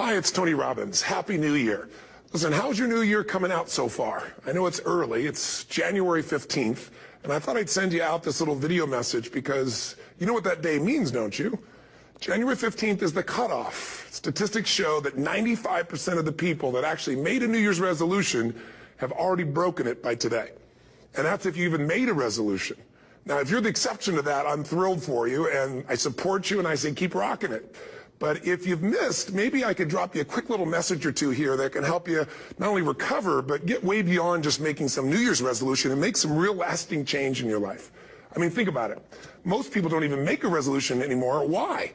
Hi, it's Tony Robbins. Happy New Year. Listen, how's your new year coming out so far? I know it's early. It's January 15th, and I thought I'd send you out this little video message because you know what that day means, don't you? January 15th is the cutoff. Statistics show that 95% of the people that actually made a New Year's resolution have already broken it by today. And that's if you even made a resolution. Now, if you're the exception to that, I'm thrilled for you, and I support you, and I say keep rocking it. But if you've missed, maybe I could drop you a quick little message or two here that can help you not only recover, but get way beyond just making some New Year's resolution and make some real lasting change in your life. I mean, think about it. Most people don't even make a resolution anymore. Why?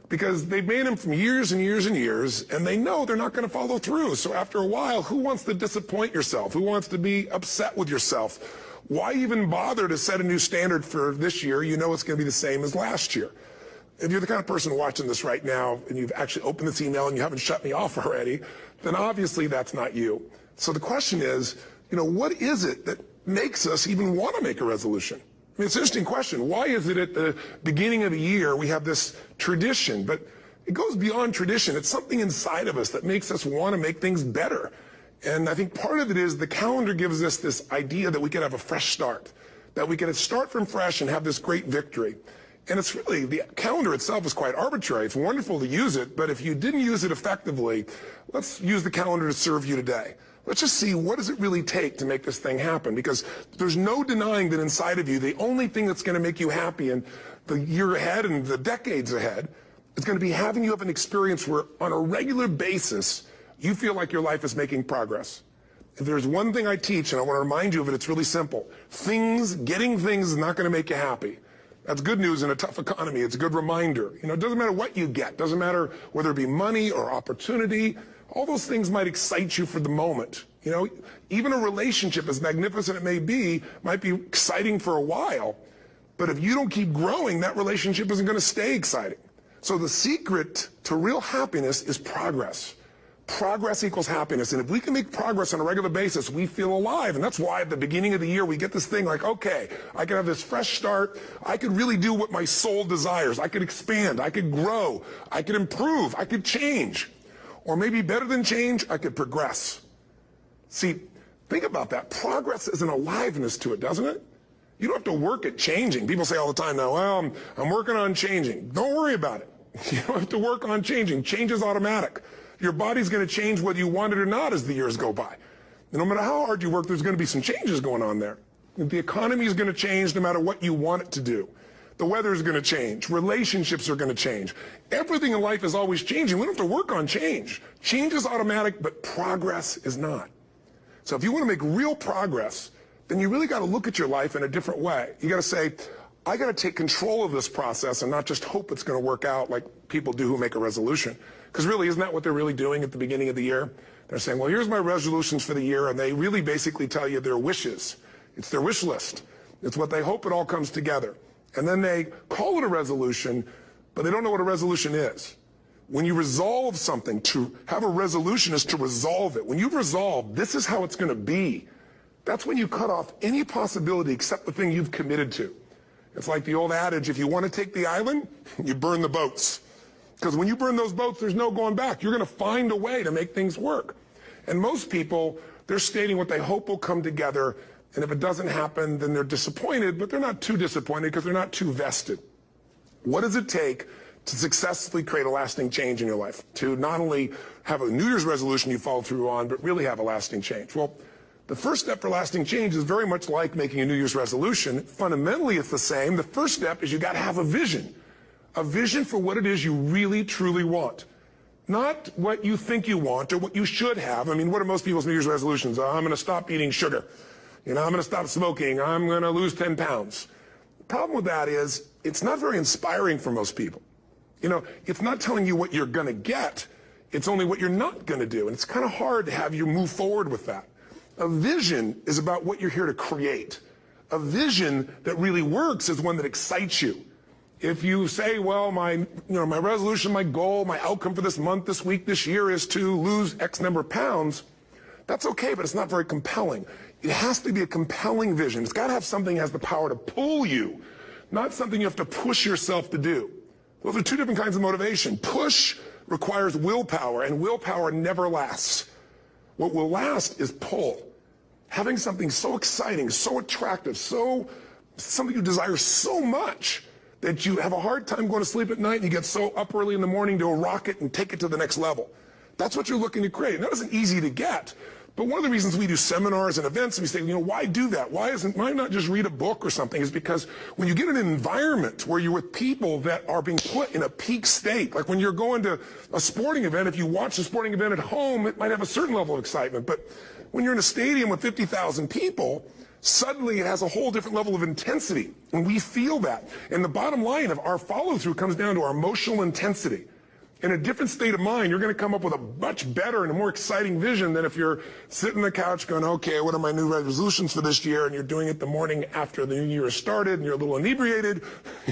Because they've made them from years and years and years, and they know they're not going to follow through. So after a while, who wants to disappoint yourself? Who wants to be upset with yourself? Why even bother to set a new standard for this year? You know it's going to be the same as last year. If you're the kind of person watching this right now and you've actually opened this email and you haven't shut me off already, then obviously that's not you. So the question is, what is it that makes us even want to make a resolution? I mean, it's an interesting question. Why is it at the beginning of the year we have this tradition? But it goes beyond tradition. It's something inside of us that makes us want to make things better. And I think part of it is the calendar gives us this idea that we can have a fresh start, that we can start from fresh and have this great victory. And it's really, the calendar itself is quite arbitrary. It's wonderful to use it, but if you didn't use it effectively, let's use the calendar to serve you today. Let's just see, what does it really take to make this thing happen? Because there's no denying that inside of you, the only thing that's going to make you happy in the year ahead and the decades ahead is going to be having you have an experience where on a regular basis, you feel like your life is making progress. If there's one thing I teach, and I want to remind you of it, it's really simple. Getting things is not going to make you happy. That's good news in a tough economy. It's a good reminder. It doesn't matter what you get. Doesn't matter whether it be money or opportunity. All those things might excite you for the moment. Even a relationship, as magnificent it may be, might be exciting for a while. But if you don't keep growing, that relationship isn't going to stay exciting. So the secret to real happiness is progress. Progress equals happiness. And if we can make progress on a regular basis, we feel alive. And that's why at the beginning of the year, we get this thing like, okay, I can have this fresh start. I could really do what my soul desires. I could expand. I could grow. I could improve. I could change. Or maybe better than change, I could progress. See, think about that. Progress is an aliveness to it, doesn't it? You don't have to work at changing. People say all the time now, well, I'm working on changing. Don't worry about it. You don't have to work on changing. Change is automatic. Your body's going to change whether you want it or not as the years go by. And no matter how hard you work, there's going to be some changes going on there. The economy is going to change no matter what you want it to do. The weather is going to change. Relationships are going to change. Everything in life is always changing. We don't have to work on change. Change is automatic, but progress is not. So if you want to make real progress, then you really got to look at your life in a different way. You got to say, I got to take control of this process and not just hope it's going to work out like people do who make a resolution. Because really, isn't that what they're really doing at the beginning of the year? They're saying, well, here's my resolutions for the year, and they really basically tell you their wishes. It's their wish list. It's what they hope it all comes together. And then they call it a resolution, but they don't know what a resolution is. When you resolve something, to have a resolution is to resolve it. When you've resolved, this is how it's going to be, that's when you cut off any possibility except the thing you've committed to. It's like the old adage, if you want to take the island, you burn the boats. Because when you burn those boats, there's no going back. You're going to find a way to make things work. And most people, they're stating what they hope will come together. And if it doesn't happen, then they're disappointed, but they're not too disappointed because they're not too vested. What does it take to successfully create a lasting change in your life? To not only have a New Year's resolution you follow through on, but really have a lasting change? Well, the first step for lasting change is very much like making a New Year's resolution. Fundamentally, it's the same. The first step is you got to have a vision. A vision for what it is you really, truly want. Not what you think you want or what you should have. I mean, what are most people's New Year's resolutions? I'm going to stop eating sugar. I'm going to stop smoking. I'm going to lose 10 pounds. The problem with that is it's not very inspiring for most people. It's not telling you what you're going to get. It's only what you're not going to do. And it's kind of hard to have you move forward with that. A vision is about what you're here to create. A vision that really works is one that excites you. If you say, well, my resolution, my goal, my outcome for this month, this week, this year is to lose X number of pounds, that's okay, but it's not very compelling. It has to be a compelling vision. It's got to have something that has the power to pull you, not something you have to push yourself to do. Those are two different kinds of motivation. Push requires willpower, and willpower never lasts. What will last is pull. Having something so exciting, so attractive, something you desire so much that you have a hard time going to sleep at night and you get so up early in the morning to rock it and take it to the next level. That's what you're looking to create. And that isn't easy to get. But one of the reasons we do seminars and events, and we say, why do that? Why not just read a book or something? Is because when you get in an environment where you're with people that are being put in a peak state, like when you're going to a sporting event, if you watch a sporting event at home, it might have a certain level of excitement. But when you're in a stadium with 50,000 people, suddenly it has a whole different level of intensity. And we feel that. And the bottom line of our follow-through comes down to our emotional intensity. In a different state of mind, you're going to come up with a much better and a more exciting vision than if you're sitting on the couch going, okay, what are my new resolutions for this year? And you're doing it the morning after the new year has started and you're a little inebriated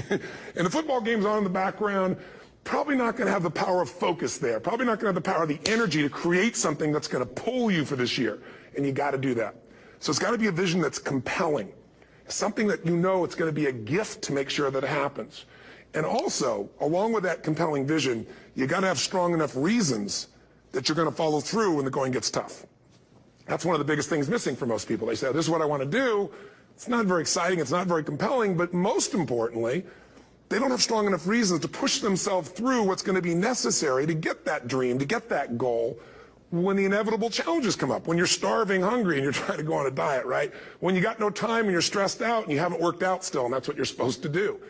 and the football game's on in the background. Probably not going to have the power of focus there. Probably not going to have the power of the energy to create something that's going to pull you for this year. And you got to do that. So it's got to be a vision that's compelling. Something that it's going to be a gift to make sure that it happens. And also, along with that compelling vision, you got to have strong enough reasons that you're going to follow through when the going gets tough. That's one of the biggest things missing for most people. They say, this is what I want to do. It's not very exciting. It's not very compelling. But most importantly, they don't have strong enough reasons to push themselves through what's going to be necessary to get that dream, to get that goal when the inevitable challenges come up. When you're starving, hungry, and you're trying to go on a diet, right? When you got no time and you're stressed out and you haven't worked out still, and that's what you're supposed to do.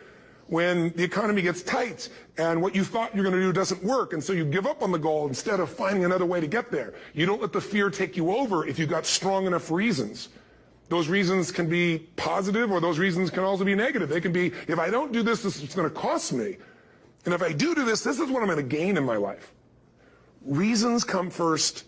When the economy gets tight and what you thought you're going to do doesn't work, and so you give up on the goal instead of finding another way to get there. You don't let the fear take you over if you've got strong enough reasons. Those reasons can be positive, or those reasons can also be negative. They can be, if I don't do this, this is going to cost me. And if I do this, this is what I'm going to gain in my life. Reasons come first,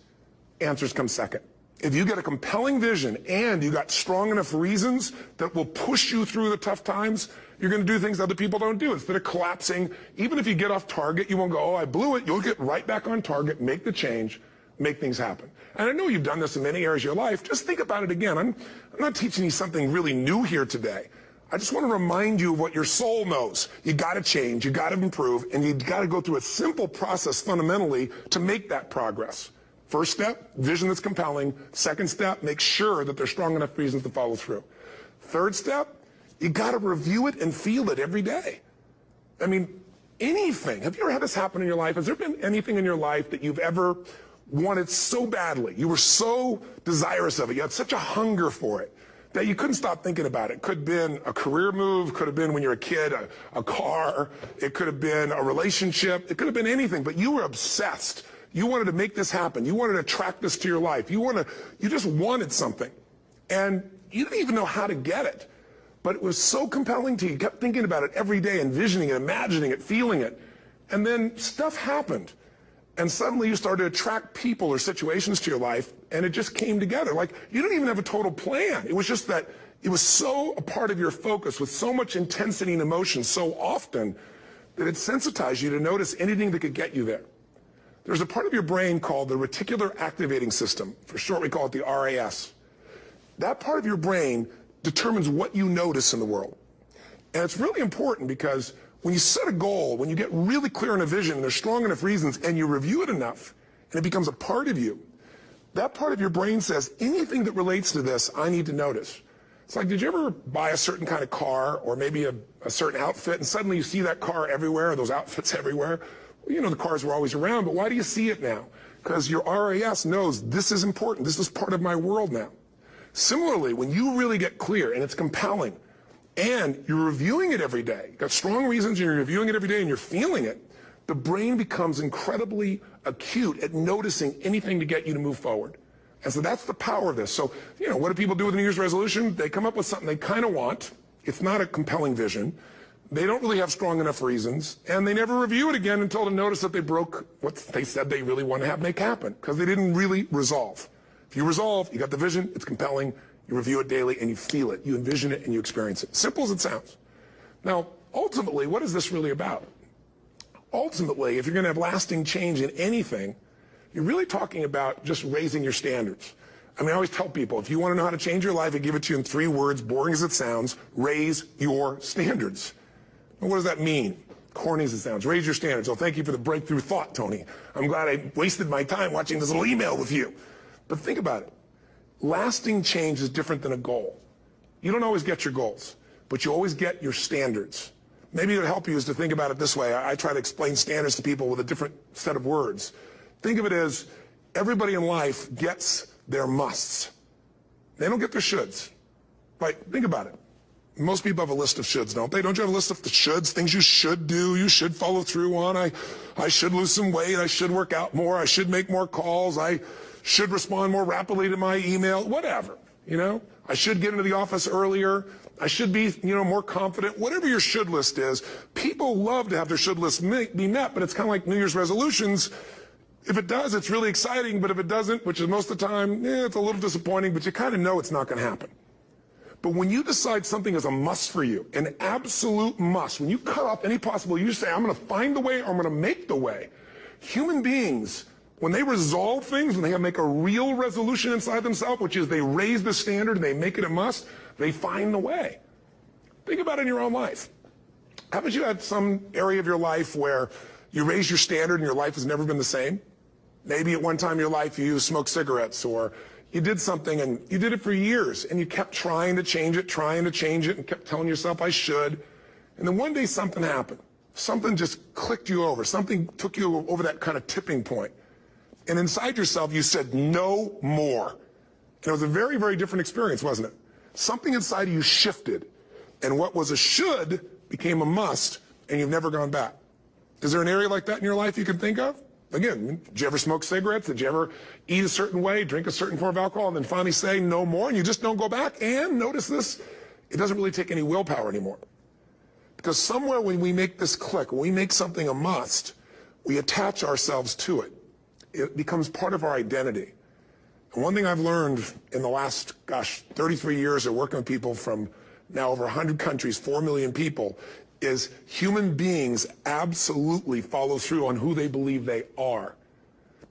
answers come second. If you get a compelling vision and you got strong enough reasons that will push you through the tough times, you're going to do things other people don't do. Instead of collapsing, even if you get off target, you won't go, oh, I blew it. You'll get right back on target, make the change, make things happen. And I know you've done this in many areas of your life. Just think about it again. I'm not teaching you something really new here today. I just want to remind you of what your soul knows. You got to change, you got to improve, and you got to go through a simple process fundamentally to make that progress. First step, vision that's compelling. Second step, make sure that there's strong enough reasons to follow through. Third step, you got to review it and feel it every day. I mean, anything. Have you ever had this happen in your life? Has there been anything in your life that you've ever wanted so badly? You were so desirous of it. You had such a hunger for it that you couldn't stop thinking about it. Could have been a career move, could have been when you were a kid, a car, it could have been a relationship, it could have been anything, but you were obsessed. You wanted to make this happen. You wanted to attract this to your life. You just wanted something. And you didn't even know how to get it. But it was so compelling to you. You kept thinking about it every day, envisioning it, imagining it, feeling it. And then stuff happened. And suddenly you started to attract people or situations to your life, and it just came together. Like, you didn't even have a total plan. It was just that it was so a part of your focus with so much intensity and emotion so often that it sensitized you to notice anything that could get you there. There's a part of your brain called the reticular activating system. For short, we call it the RAS. That part of your brain determines what you notice in the world. And it's really important because when you set a goal, when you get really clear on a vision, and there's strong enough reasons, and you review it enough, and it becomes a part of you, that part of your brain says, anything that relates to this, I need to notice. It's like, did you ever buy a certain kind of car, or maybe a certain outfit, and suddenly you see that car everywhere, or those outfits everywhere? Well, you know the cars were always around, but why do you see it now? Because your RAS knows this is important, this is part of my world now. Similarly, when you really get clear, and it's compelling, and you're reviewing it every day, you've got strong reasons, and you're reviewing it every day, and you're feeling it, the brain becomes incredibly acute at noticing anything to get you to move forward. And so that's the power of this. So, what do people do with a New Year's resolution? They come up with something they kind of want. It's not a compelling vision. They don't really have strong enough reasons, and they never review it again until they notice that they broke what they said they really want to make happen, because they didn't really resolve. If you resolve, you got the vision, it's compelling, you review it daily, and you feel it, you envision it, and you experience it. Simple as it sounds. Now, ultimately, what is this really about? Ultimately, if you're going to have lasting change in anything, you're really talking about just raising your standards. I mean, I always tell people, if you want to know how to change your life, I give it to you in 3 words, boring as it sounds: raise your standards. And what does that mean? corny as it sounds. Raise your standards. Oh, thank you for the breakthrough thought, Tony. I'm glad I wasted my time watching this little email with you. But think about it. Lasting change is different than a goal. You don't always get your goals, but you always get your standards. Maybe it would help you is to think about it this way. I try to explain standards to people with a different set of words. Think of it as everybody in life gets their musts. They don't get their shoulds. Like, think about it. Most people have a list of shoulds, don't they? Don't you have a list of the shoulds, things you should do, you should follow through on? I should lose some weight, I should work out more, I should make more calls, I should respond more rapidly to my email, whatever, you know? I should get into the office earlier, I should be, more confident. Whatever your should list is, people love to have their should list be met, but it's kind of like New Year's resolutions. If it does, it's really exciting, but if it doesn't, which is most of the time, it's a little disappointing, but you kind of know it's not going to happen. But when you decide something is a must for you, an absolute must, when you cut off any possible, you say, I'm going to find the way or I'm going to make the way. Human beings, when they resolve things, when they make a real resolution inside themselves, which is they raise the standard and they make it a must, they find the way. Think about it in your own life. Haven't you had some area of your life where you raise your standard and your life has never been the same? Maybe at one time in your life you smoked cigarettes, or you did something and you did it for years and you kept trying to change it and kept telling yourself I should. And then one day something happened. Something just clicked you over. Something took you over that kind of tipping point. And inside yourself you said no more. And it was a very, very different experience, wasn't it? Something inside of you shifted, and what was a should became a must, and you've never gone back. Is there an area like that in your life you can think of? Again, did you ever smoke cigarettes? Did you ever eat a certain way, drink a certain form of alcohol, and then finally say no more, and you just don't go back? And notice this, it doesn't really take any willpower anymore. Because somewhere when we make this click, when we make something a must, we attach ourselves to it. It becomes part of our identity. And one thing I've learned in the last, 33 years of working with people from now over 100 countries, 4 million people, is human beings absolutely follow through on who they believe they are.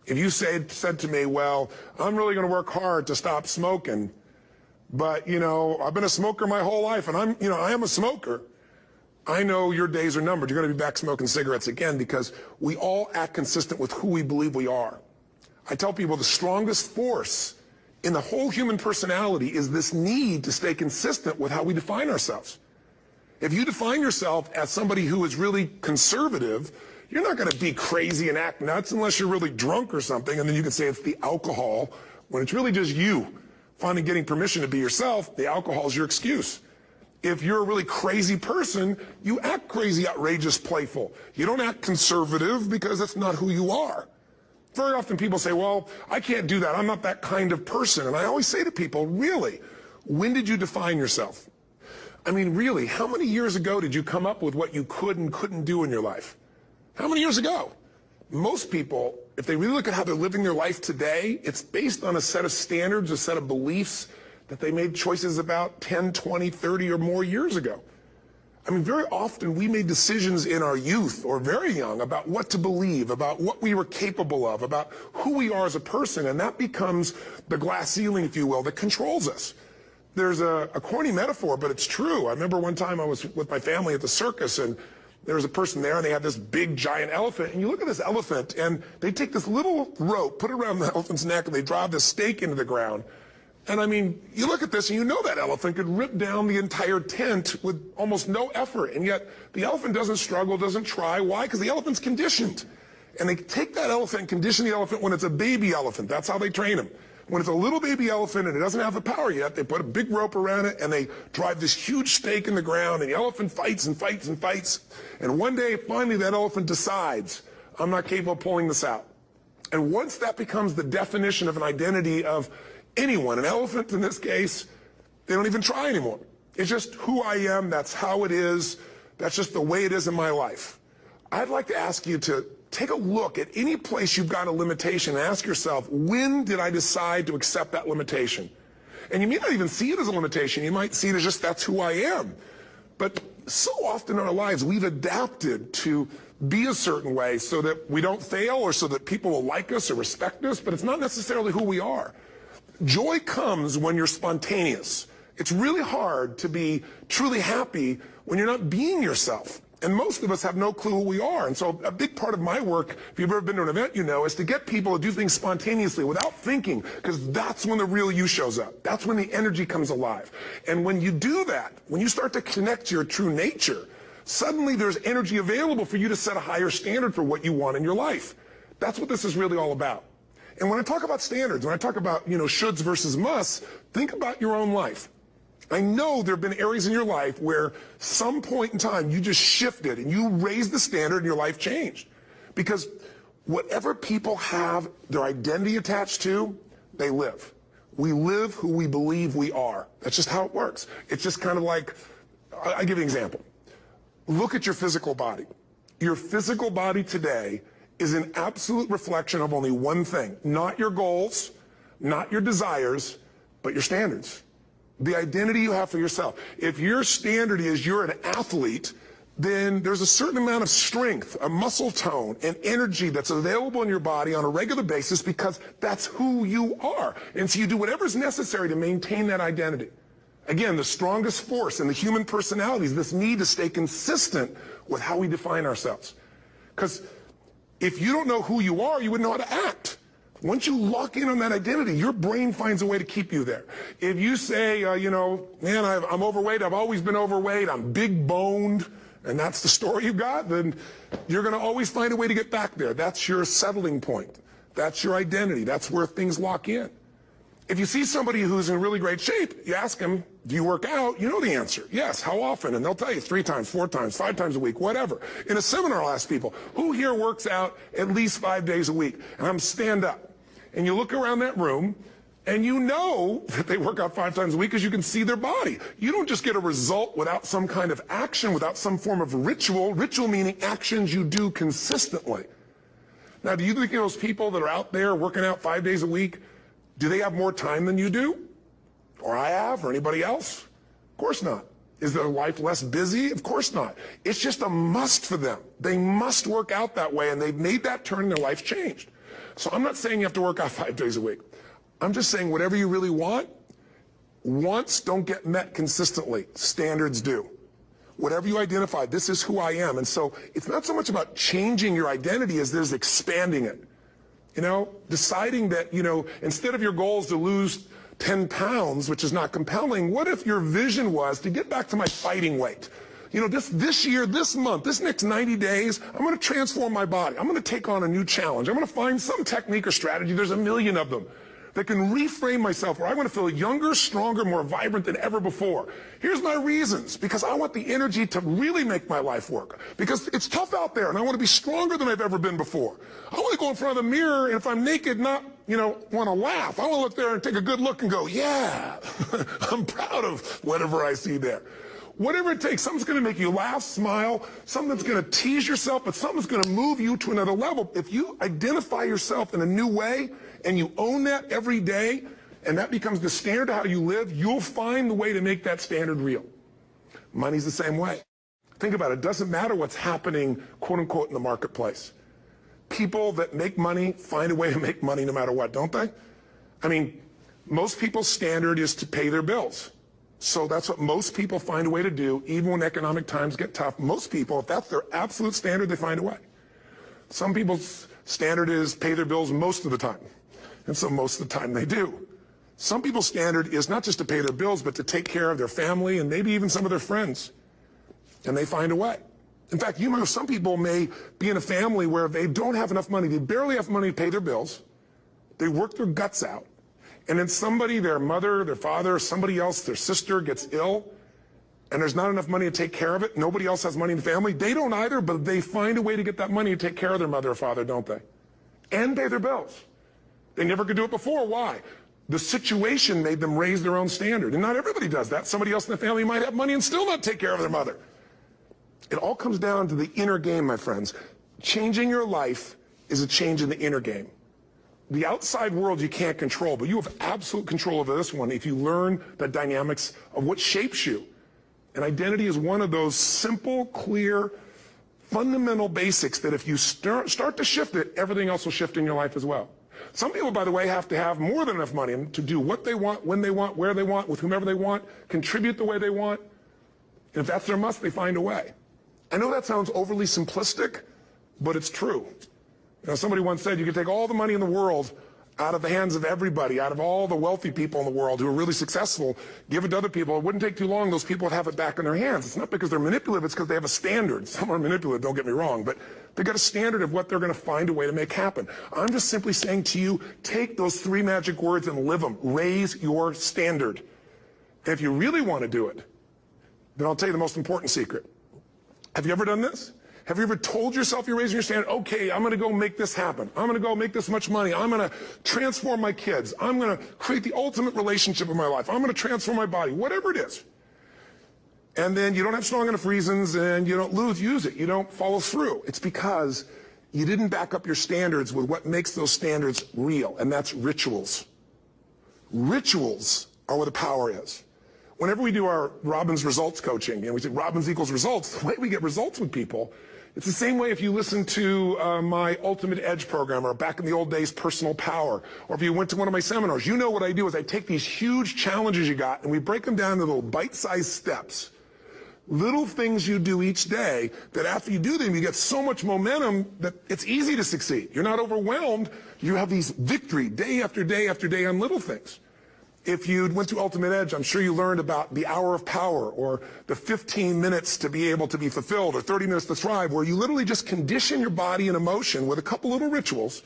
If you said to me, well, I'm really going to work hard to stop smoking, but, I've been a smoker my whole life, and I am a smoker, I know your days are numbered. You're going to be back smoking cigarettes again, because we all act consistent with who we believe we are. I tell people the strongest force in the whole human personality is this need to stay consistent with how we define ourselves. If you define yourself as somebody who is really conservative, you're not going to be crazy and act nuts unless you're really drunk or something, and then you can say it's the alcohol, when it's really just you finally getting permission to be yourself. The alcohol is your excuse. If you're a really crazy person, you act crazy, outrageous, playful. You don't act conservative because that's not who you are. Very often people say, well, I can't do that. I'm not that kind of person. And I always say to people, really, when did you define yourself? I mean, really, how many years ago did you come up with what you could and couldn't do in your life? How many years ago? Most people, if they really look at how they're living their life today, it's based on a set of standards, a set of beliefs that they made choices about 10, 20, 30 or more years ago. I mean, very often we made decisions in our youth or very young about what to believe, about what we were capable of, about who we are as a person, and that becomes the glass ceiling, if you will, that controls us. There's a corny metaphor, but it's true. I remember one time I was with my family at the circus, and there was a person there, and they had this big, giant elephant, and you look at this elephant, and they take this little rope, put it around the elephant's neck, and they drive this stake into the ground. And I mean, you look at this and you know that elephant could rip down the entire tent with almost no effort. And yet the elephant doesn't struggle, doesn't try. Why? Because the elephant's conditioned. And they take that elephant and condition the elephant when it's a baby elephant. That's how they train him. When it's a little baby elephant and it doesn't have the power yet, they put a big rope around it and they drive this huge stake in the ground, and the elephant fights and fights and fights. And one day, finally, that elephant decides, I'm not capable of pulling this out. And once that becomes the definition of an identity of anyone, an elephant in this case, they don't even try anymore. It's just who I am, that's how it is, that's just the way it is in my life. I'd like to ask you to take a look at any place you've got a limitation and ask yourself, when did I decide to accept that limitation? And you may not even see it as a limitation, you might see it as just that's who I am. But so often in our lives we've adapted to be a certain way so that we don't fail or so that people will like us or respect us, but it's not necessarily who we are. Joy comes when you're spontaneous. It's really hard to be truly happy when you're not being yourself. And most of us have no clue who we are. And so a big part of my work, if you've ever been to an event, you know, is to get people to do things spontaneously without thinking, because that's when the real you shows up. That's when the energy comes alive. And when you do that, when you start to connect to your true nature, suddenly there's energy available for you to set a higher standard for what you want in your life. That's what this is really all about. And when I talk about standards, when I talk about, you know, shoulds versus musts, think about your own life. I know there have been areas in your life where some point in time you just shifted and you raised the standard and your life changed. Because whatever people have their identity attached to, they live. We live who we believe we are. That's just how it works. It's just kind of like, I'll give you an example. Look at your physical body. Your physical body today is an absolute reflection of only one thing. Not your goals, not your desires, but your standards. The identity you have for yourself. If your standard is you're an athlete, then there's a certain amount of strength, a muscle tone, and energy that's available in your body on a regular basis because that's who you are. And so you do whatever's necessary to maintain that identity. Again, the strongest force in the human personality is this need to stay consistent with how we define ourselves. Because if you don't know who you are, you wouldn't know how to act. Once you lock in on that identity, your brain finds a way to keep you there. If you say, you know, man, I'm overweight, I've always been overweight, I'm big boned, and that's the story you got, then you're going to always find a way to get back there. That's your settling point. That's your identity. That's where things lock in. If you see somebody who's in really great shape, you ask them, do you work out? You know the answer. Yes. How often? And they'll tell you 3 times, 4 times, 5 times a week, whatever. In a seminar, I'll ask people, who here works out at least 5 days a week? And I'm stand up. And you look around that room, and you know that they work out 5 times a week because you can see their body. You don't just get a result without some kind of action, without some form of ritual. Ritual meaning actions you do consistently. Now, do you think those people that are out there working out 5 days a week, do they have more time than you do? Or I have, or anybody else? Of course not. Is their life less busy? Of course not. It's just a must for them. They must work out that way, and they've made that turn and their life changed. So I'm not saying you have to work out 5 days a week. I'm just saying whatever you really want, wants don't get met consistently. Standards do. Whatever you identify, this is who I am. And so it's not so much about changing your identity as there's expanding it. You know, deciding that, you know, instead of your goal is to lose 10 pounds, which is not compelling, what if your vision was to get back to my fighting weight? You know, this year, this month, this next 90 days, I'm going to transform my body. I'm going to take on a new challenge. I'm going to find some technique or strategy, there's a million of them, that can reframe myself where I want to feel younger, stronger, more vibrant than ever before. Here's my reasons. Because I want the energy to really make my life work. Because it's tough out there, and I want to be stronger than I've ever been before. I want to go in front of the mirror, and if I'm naked, not, you know, want to laugh. I want to look there and take a good look and go, yeah, I'm proud of whatever I see there. Whatever it takes, something's going to make you laugh, smile, something that's going to tease yourself, but something's going to move you to another level. If you identify yourself in a new way and you own that every day, and that becomes the standard of how you live, you'll find the way to make that standard real. Money's the same way. Think about it. It doesn't matter what's happening, quote unquote, in the marketplace. People that make money find a way to make money no matter what, don't they? I mean, most people's standard is to pay their bills. So that's what most people find a way to do, even when economic times get tough. Most people, if that's their absolute standard, they find a way. Some people's standard is pay their bills most of the time. And so most of the time they do. Some people's standard is not just to pay their bills, but to take care of their family and maybe even some of their friends. And they find a way. In fact, you know, some people may be in a family where they don't have enough money. They barely have money to pay their bills. They work their guts out. And then somebody, their mother, their father, somebody else, their sister gets ill, and there's not enough money to take care of it. Nobody else has money in the family. They don't either, but they find a way to get that money to take care of their mother or father, don't they? And pay their bills. They never could do it before. Why? The situation made them raise their own standard. And not everybody does that. Somebody else in the family might have money and still not take care of their mother. It all comes down to the inner game, my friends. Changing your life is a change in the inner game. The outside world you can't control, but you have absolute control over this one if you learn the dynamics of what shapes you. And identity is one of those simple, clear, fundamental basics that if you start to shift it, everything else will shift in your life as well. Some people, by the way, have to have more than enough money to do what they want, when they want, where they want, with whomever they want, contribute the way they want. And if that's their must, they find a way. I know that sounds overly simplistic, but it's true. You know, somebody once said you could take all the money in the world out of the hands of everybody, out of all the wealthy people in the world who are really successful, give it to other people. It wouldn't take too long. Those people would have it back in their hands. It's not because they're manipulative. It's because they have a standard. Some are manipulative, don't get me wrong, but they've got a standard of what they're going to find a way to make happen. I'm just simply saying to you, take those 3 magic words and live them. Raise your standard. And if you really want to do it, then I'll tell you the most important secret. Have you ever done this? Have you ever told yourself you're raising your standard? Okay, I'm going to go make this happen. I'm going to go make this much money. I'm going to transform my kids. I'm going to create the ultimate relationship in my life. I'm going to transform my body, whatever it is. And then you don't have strong enough reasons and you don't use it. You don't follow through. It's because you didn't back up your standards with what makes those standards real, and that's rituals. Rituals are where the power is. Whenever we do our Robbins results coaching, and we say Robbins equals results, the way we get results with people, it's the same way if you listen to my Ultimate Edge program, or back in the old days, Personal Power, or if you went to one of my seminars. You know what I do is I take these huge challenges you got and we break them down into little bite-sized steps. Little things you do each day that after you do them, you get so much momentum that it's easy to succeed. You're not overwhelmed. You have these victory day after day after day on little things. If you went to Ultimate Edge, I'm sure you learned about the hour of power, or the 15 minutes to be able to be fulfilled, or 30 minutes to thrive, where you literally just condition your body and emotion with a couple little rituals.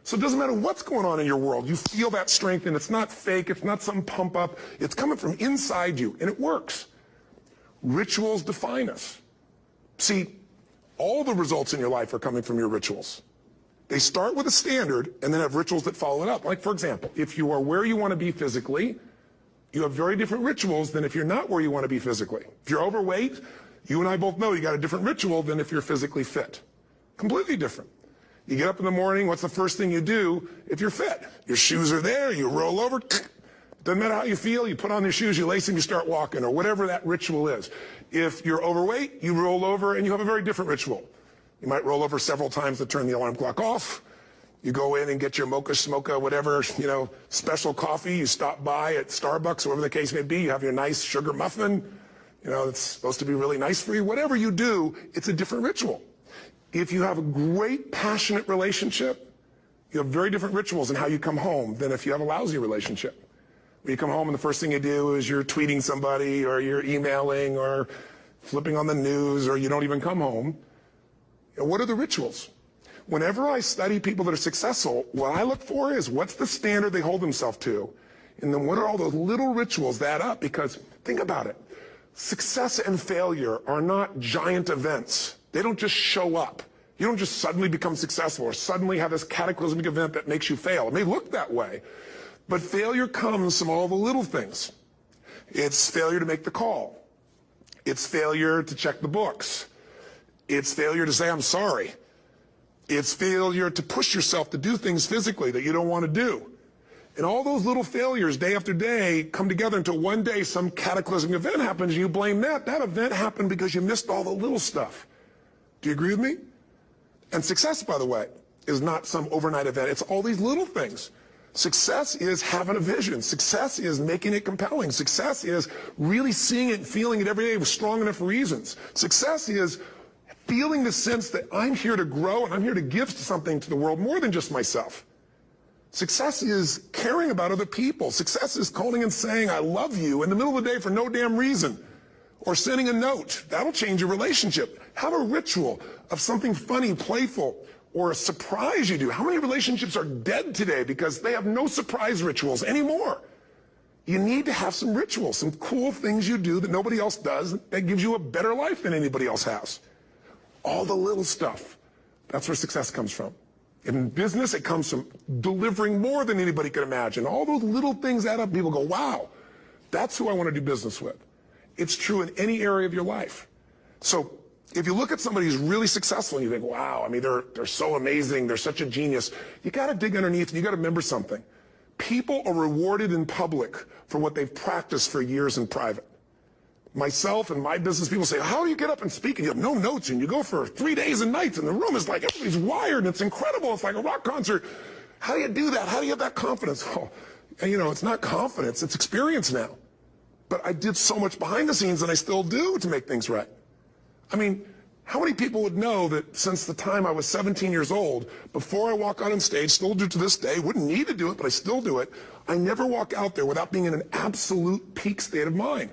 So it doesn't matter what's going on in your world. You feel that strength, and it's not fake. It's not some pump up. It's coming from inside you, and it works. Rituals define us. See, all the results in your life are coming from your rituals. They start with a standard and then have rituals that follow it up. Like, for example, if you are where you want to be physically, you have very different rituals than if you're not where you want to be physically. If you're overweight, you and I both know you got a different ritual than if you're physically fit. Completely different. You get up in the morning, what's the first thing you do if you're fit? Your shoes are there, you roll over, doesn't matter how you feel, you put on your shoes, you lace them, you start walking, or whatever that ritual is. If you're overweight, you roll over and you have a very different ritual. You might roll over several times to turn the alarm clock off. You go in and get your mocha smocha, whatever, special coffee. You stop by at Starbucks, whatever the case may be. You have your nice sugar muffin. It's supposed to be really nice for you. Whatever you do, it's a different ritual. If you have a great, passionate relationship, you have very different rituals in how you come home than if you have a lousy relationship. When you come home and the first thing you do is you're tweeting somebody, or you're emailing, or flipping on the news, or you don't even come home. What are the rituals? Whenever I study people that are successful, what I look for is what's the standard they hold themselves to, and then what are all those little rituals that add up? Because think about it. Success and failure are not giant events. They don't just show up. You don't just suddenly become successful or suddenly have this cataclysmic event that makes you fail. It may look that way, but failure comes from all the little things. It's failure to make the call. It's failure to check the books. It's failure to say, I'm sorry. It's failure to push yourself to do things physically that you don't want to do. And all those little failures day after day come together until one day some cataclysmic event happens and you blame that. That event happened because you missed all the little stuff. Do you agree with me? And success, by the way, is not some overnight event. It's all these little things. Success is having a vision. Success is making it compelling. Success is really seeing it and feeling it every day with strong enough reasons. Success is feeling the sense that I'm here to grow and I'm here to give something to the world more than just myself. Success is caring about other people. Success is calling and saying, I love you in the middle of the day for no damn reason. Or sending a note. That'll change your relationship. Have a ritual of something funny, playful, or a surprise you do. How many relationships are dead today because they have no surprise rituals anymore? You need to have some rituals, some cool things you do that nobody else does that gives you a better life than anybody else has. All the little stuff. That's where success comes from. In business, it comes from delivering more than anybody could imagine. All those little things add up. People go, wow, that's who I want to do business with. It's true in any area of your life. So if you look at somebody who's really successful and you think, wow, I mean, they're so amazing, they're such a genius, you got to dig underneath and you got to remember something. People are rewarded in public for what they've practiced for years in private. Myself and my business people say, how do you get up and speak and you have no notes and you go for 3 days and nights and the room is like everybody's wired and it's incredible. It's like a rock concert. How do you do that? How do you have that confidence? Oh, it's not confidence, it's experience now. But I did so much behind the scenes and I still do to make things right. I mean, How many people would know that since the time I was 17 years old, before I walk out on stage, still do to this day, wouldn't need to do it, but I still do it, I never walk out there without being in an absolute peak state of mind.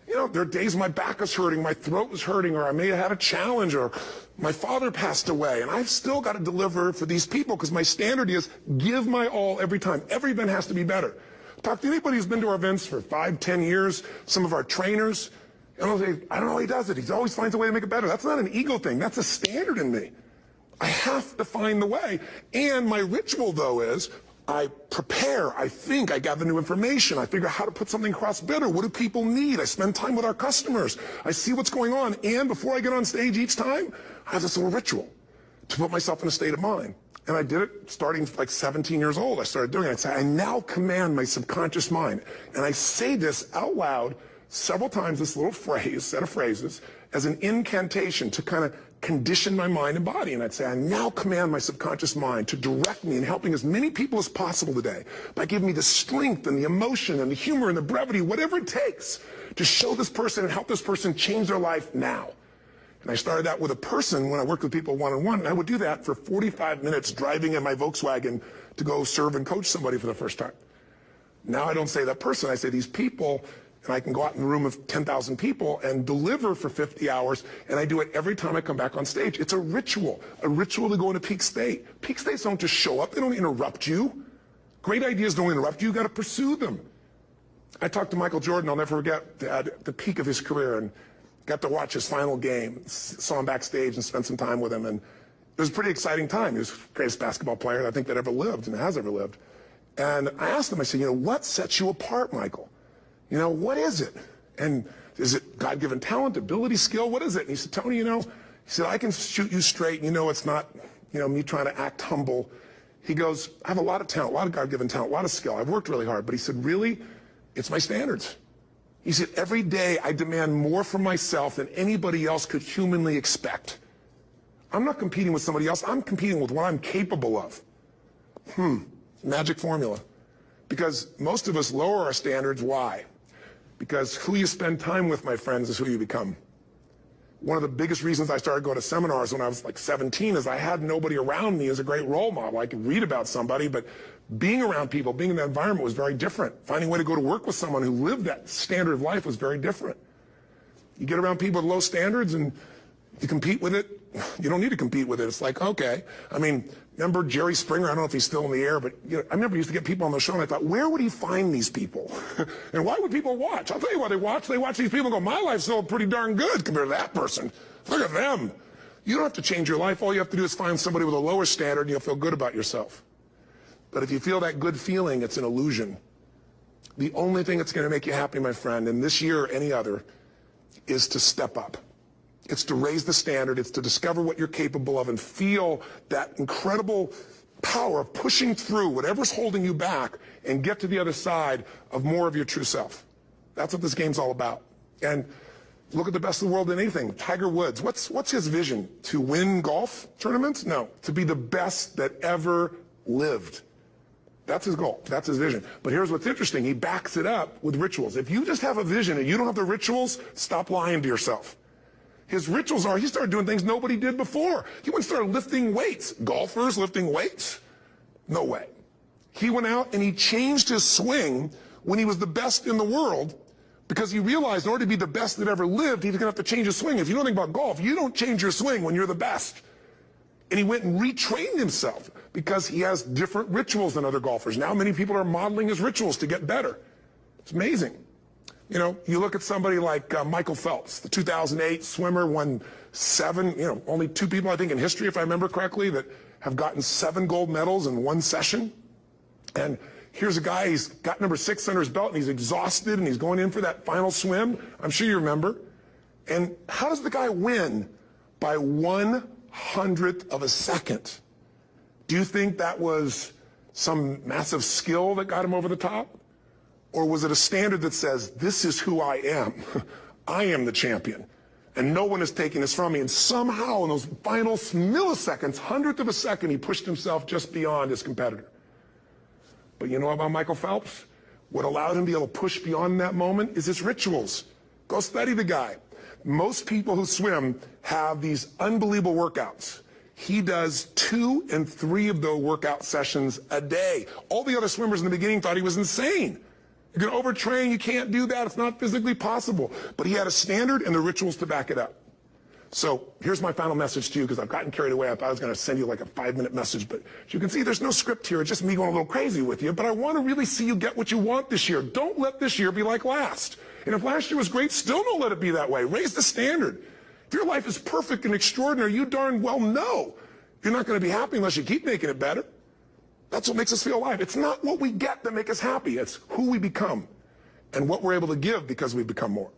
You know, there are days my back is hurting, my throat was hurting, or I may have had a challenge, or my father passed away, and I've still got to deliver for these people because my standard is give my all every time. Every event has to be better. Talk to anybody who's been to our events for 5, 10 years, some of our trainers, and I'll say, I don't know how he does it. He always finds a way to make it better. That's not an ego thing. That's a standard in me. I have to find the way. And my ritual, though, is I prepare, I think, I gather new information, I figure out how to put something across better. What do people need? I spend time with our customers. I see what's going on. And before I get on stage each time, I have this little ritual to put myself in a state of mind. And I did it starting like 17 years old. I started doing it. I'd say, I now command my subconscious mind. And I say this out loud several times, this little phrase, set of phrases, as an incantation to kind of condition my mind and body. And I'd say, I now command my subconscious mind to direct me in helping as many people as possible today by giving me the strength and the emotion and the humor and the brevity, whatever it takes to show this person and help this person change their life now. And I started that with a person when I worked with people one-on-one, and I would do that for 45 minutes driving in my Volkswagen to go serve and coach somebody for the first time. Now I don't say that person, I say these people, and I can go out in a room of 10,000 people and deliver for 50 hours, and I do it every time I come back on stage. It's a ritual to go into peak state. Peak states don't just show up, they don't interrupt you. Great ideas don't interrupt you, you gotta pursue them. I talked to Michael Jordan, I'll never forget, at the peak of his career, and got to watch his final game, saw him backstage and spent some time with him, and it was a pretty exciting time. He was the greatest basketball player I think that ever lived and has ever lived. And I asked him, I said, you know, what sets you apart, Michael? You know, what is it? And is it God-given talent, ability, skill? What is it? And he said, Tony, you know, he said, I can shoot you straight. You know, it's not, you know, me trying to act humble. He goes, I have a lot of talent, a lot of God-given talent, a lot of skill. I've worked really hard. But he said, really, it's my standards. He said, every day I demand more from myself than anybody else could humanly expect. I'm not competing with somebody else. I'm competing with what I'm capable of. Magic formula. Because most of us lower our standards. Why? Because who you spend time with, my friends, is who you become. One of the biggest reasons I started going to seminars when I was like 17 is I had nobody around me as a great role model. I could read about somebody, but being around people, being in that environment was very different. Finding a way to go to work with someone who lived that standard of life was very different. You get around people with low standards and you compete with it. You don't need to compete with it. It's like, okay. I mean, remember Jerry Springer? I don't know if he's still in the air, but you know, I remember he used to get people on the show, and I thought, where would he find these people? And why would people watch? I'll tell you why they watch. They watch these people and go, my life's still pretty darn good compared to that person. Look at them. You don't have to change your life. All you have to do is find somebody with a lower standard, and you'll feel good about yourself. But if you feel that good feeling, it's an illusion. The only thing that's going to make you happy, my friend, in this year or any other, is to step up. It's to raise the standard. It's to discover what you're capable of and feel that incredible power of pushing through whatever's holding you back and get to the other side of more of your true self. That's what this game's all about. And look at the best of the world in anything. Tiger Woods, what's his vision? To win golf tournaments? No, to be the best that ever lived. That's his goal. That's his vision. But here's what's interesting. He backs it up with rituals. If you just have a vision and you don't have the rituals, stop lying to yourself. His rituals are, he started doing things nobody did before. He went and started lifting weights. Golfers lifting weights? No way. He went out and he changed his swing when he was the best in the world because he realized in order to be the best that ever lived, he's going to have to change his swing. If you know anything about golf, you don't change your swing when you're the best. And he went and retrained himself because he has different rituals than other golfers. Now many people are modeling his rituals to get better. It's amazing. You know, you look at somebody like Michael Phelps, the 2008 swimmer, won 7, you know, only 2 people, I think, in history, if I remember correctly, that have gotten 7 gold medals in one session. And here's a guy, he's got number 6 under his belt, and he's exhausted, and he's going in for that final swim. I'm sure you remember. And how does the guy win? By 1/100th of a second. Do you think that was some massive skill that got him over the top? Or was it a standard that says, this is who I am? I am the champion. And no one is taking this from me. And somehow in those final milliseconds, 1/100th of a second, he pushed himself just beyond his competitor. But you know about Michael Phelps? What allowed him to be able to push beyond that moment is his rituals. Go study the guy. Most people who swim have these unbelievable workouts. He does 2 and 3 of those workout sessions a day. All the other swimmers in the beginning thought he was insane. You're going to overtrain, you can't do that, it's not physically possible. But he had a standard and the rituals to back it up. So here's my final message to you, because I've gotten carried away. I thought I was going to send you like a 5-minute message, but as you can see, there's no script here. It's just me going a little crazy with you. But I want to really see you get what you want this year. Don't let this year be like last. And if last year was great, still don't let it be that way. Raise the standard. If your life is perfect and extraordinary, you darn well know you're not going to be happy unless you keep making it better. That's what makes us feel alive. It's not what we get that makes us happy. It's who we become and what we're able to give because we become more.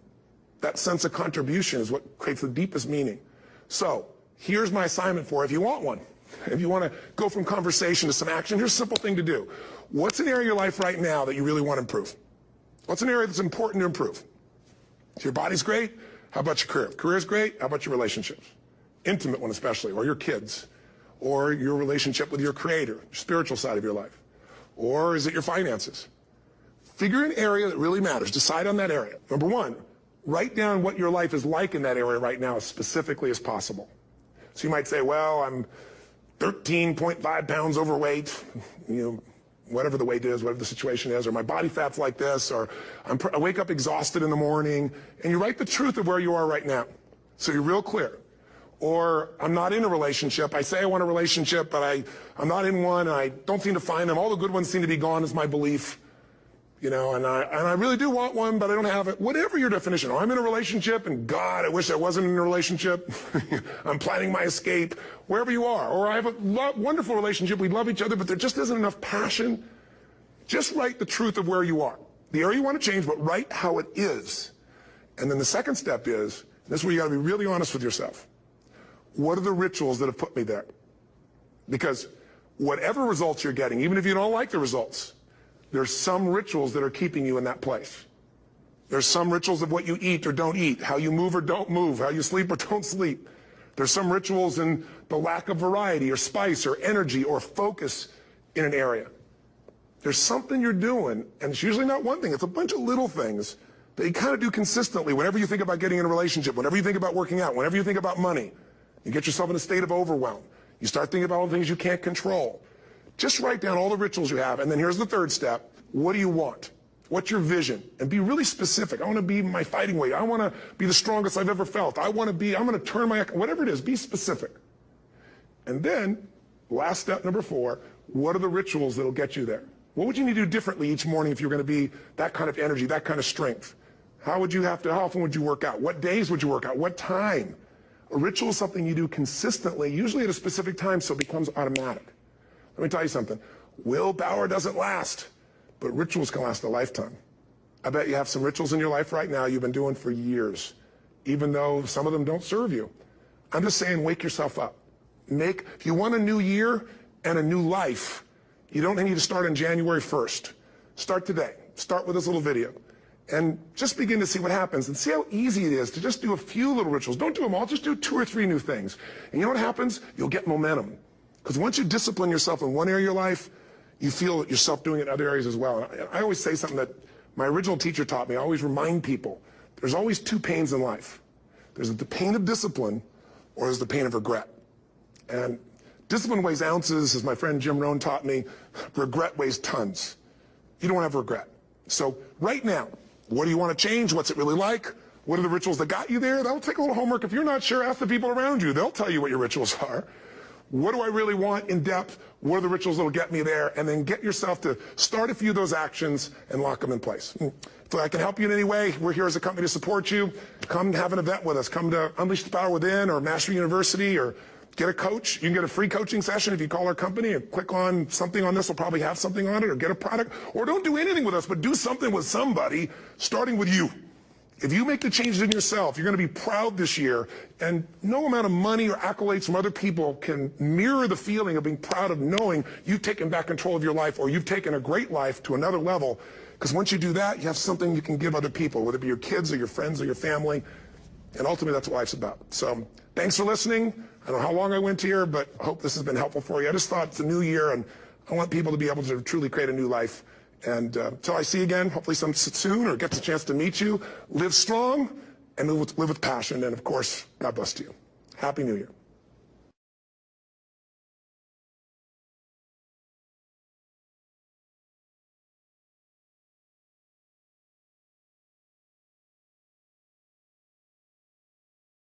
That sense of contribution is what creates the deepest meaning. So here's my assignment for you if you want one. If you want to go from conversation to some action, here's a simple thing to do. What's an area of your life right now that you really want to improve? What's an area that's important to improve? If your body's great, how about your career? If career's great, how about your relationships? Intimate one especially, or your kids, or your relationship with your creator, your spiritual side of your life. Or is it your finances? Figure an area that really matters. Decide on that area. Number one, write down what your life is like in that area right now as specifically as possible. So you might say, well, I'm 13.5 pounds overweight, whatever the weight is, whatever the situation is, or my body fat's like this, or I wake up exhausted in the morning, and you write the truth of where you are right now. So you're real clear. Or I'm not in a relationship. I say I want a relationship, but I'm not in one, and I don't seem to find them. All the good ones seem to be gone is my belief. And I really do want one, but I don't have it. Whatever your definition. Or I'm in a relationship, and God, I wish I wasn't in a relationship. I'm planning my escape. Wherever you are. Or I have a wonderful relationship. We love each other, but there just isn't enough passion. Just write the truth of where you are. The area you want to change, but write how it is. And then the second step is, this is where you got to be really honest with yourself. What are the rituals that have put me there? Because whatever results you're getting, even if you don't like the results, there's some rituals that are keeping you in that place. There's some rituals of what you eat or don't eat, how you move or don't move, how you sleep or don't sleep. There's some rituals in the lack of variety or spice or energy or focus in an area. There's something you're doing, and it's usually not one thing, it's a bunch of little things that you kind of do consistently whenever you think about getting in a relationship, whenever you think about working out, whenever you think about money. You get yourself in a state of overwhelm. You start thinking about all the things you can't control. Just write down all the rituals you have, and then here's the third step. What do you want? What's your vision? And be really specific. I want to be my fighting weight. I want to be the strongest I've ever felt. I'm going to turn my, whatever it is, be specific. And then, last step, number 4, what are the rituals that'll get you there? What would you need to do differently each morning if you're going to be that kind of energy, that kind of strength? How often would you work out? What days would you work out? What time? A ritual is something you do consistently, usually at a specific time, so it becomes automatic. Let me tell you something. Willpower doesn't last, but rituals can last a lifetime. I bet you have some rituals in your life right now you've been doing for years, even though some of them don't serve you. I'm just saying, wake yourself up. If you want a new year and a new life, you don't need to start on January 1st. Start today. Start with this little video. And just begin to see what happens and see how easy it is to just do a few little rituals. Don't do them all, just do 2 or 3 new things. And you know what happens? You'll get momentum. Because once you discipline yourself in one area of your life, you feel yourself doing it in other areas as well. And I always say something that my original teacher taught me. I always remind people, there's always 2 pains in life. There's the pain of discipline, or there's the pain of regret. And discipline weighs ounces, as my friend Jim Rohn taught me. Regret weighs tons. You don't want to have regret. So right now, what do you want to change? What's it really like? What are the rituals that got you there? That'll take a little homework. If you're not sure, ask the people around you. They'll tell you what your rituals are. What do I really want in depth? What are the rituals that will get me there? And then get yourself to start a few of those actions and lock them in place. If I can help you in any way, we're here as a company to support you. Come have an event with us. Come to Unleash the Power Within or Mastery University, or get a coach. You can get a free coaching session if you call our company and click on something on this. Will probably have something on it, or get a product. Or don't do anything with us, but do something with somebody, starting with you. If you make the changes in yourself, you're going to be proud this year, and no amount of money or accolades from other people can mirror the feeling of being proud of knowing you've taken back control of your life, or you've taken a great life to another level. Because once you do that, you have something you can give other people, whether it be your kids or your friends or your family. And ultimately, that's what life's about. So thanks for listening. I don't know how long I went here, but I hope this has been helpful for you. I just thought it's a new year, and I want people to be able to truly create a new life. And until I see you again, hopefully soon, or gets a chance to meet you, live strong and live with passion. And of course, God bless to you. Happy New Year.